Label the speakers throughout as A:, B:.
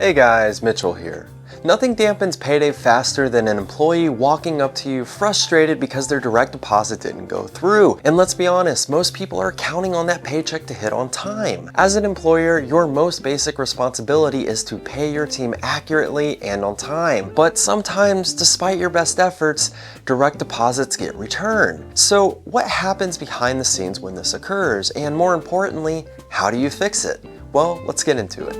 A: Hey guys, Mitchell here. Nothing dampens payday faster than an employee walking up to you frustrated because their direct deposit didn't go through. And let's be honest, most people are counting on that paycheck to hit on time. As an employer, your most basic responsibility is to pay your team accurately and on time. But sometimes, despite your best efforts, direct deposits get returned. So what happens behind the scenes when this occurs? And more importantly, how do you fix it? Well, let's get into it.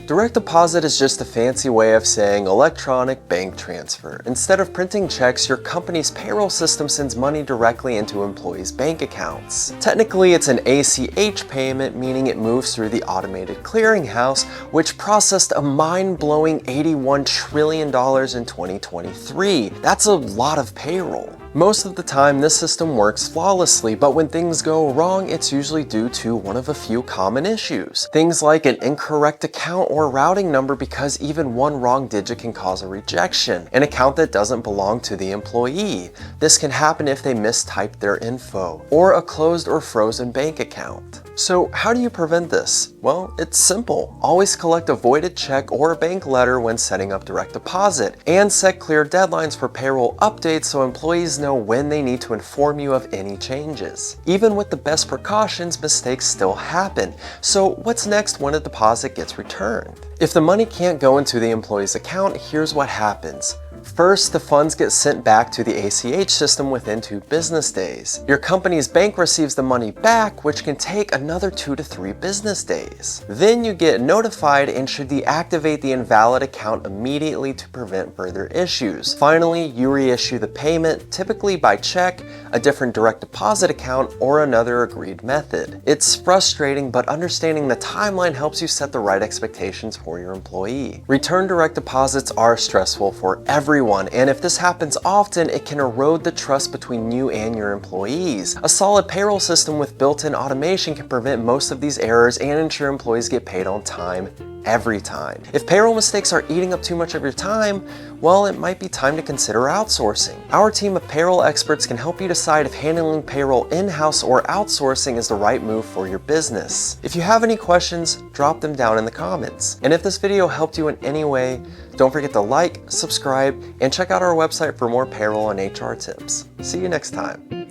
A: Direct deposit is just a fancy way of saying electronic bank transfer. Instead of printing checks, your company's payroll system sends money directly into employees' bank accounts. Technically, it's an ACH payment, meaning it moves through the automated clearinghouse, which processed a mind-blowing $81 trillion in 2023. That's a lot of payroll. Most of the time, this system works flawlessly, but when things go wrong, it's usually due to one of a few common issues. Things like an incorrect account or routing number, because even one wrong digit can cause a rejection. An account that doesn't belong to the employee. This can happen if they mistyped their info. Or a closed or frozen bank account. So how do you prevent this? Well, it's simple. Always collect a voided check or a bank letter when setting up direct deposit, and set clear deadlines for payroll updates so employees know when they need to inform you of any changes. Even with the best precautions, mistakes still happen. So what's next when a deposit gets returned? If the money can't go into the employee's account, here's what happens. First, the funds get sent back to the ACH system within 2 business days. Your company's bank receives the money back, which can take another 2 to 3 business days. Then you get notified and should deactivate the invalid account immediately to prevent further issues. Finally, you reissue the payment, typically by check, a different direct deposit account, or another agreed method. It's frustrating, but understanding the timeline helps you set the right expectations for your employee. Return direct deposits are stressful for everyone, and if this happens often, it can erode the trust between you and your employees. A solid payroll system with built-in automation can prevent most of these errors and ensure employees get paid on time every time. If payroll mistakes are eating up too much of your time, well, it might be time to consider outsourcing. Our team of payroll experts can help you decide if handling payroll in-house or outsourcing is the right move for your business. If you have any questions, drop them down in the comments. And if this video helped you in any way, don't forget to like, subscribe, and check out our website for more payroll and HR tips. See you next time.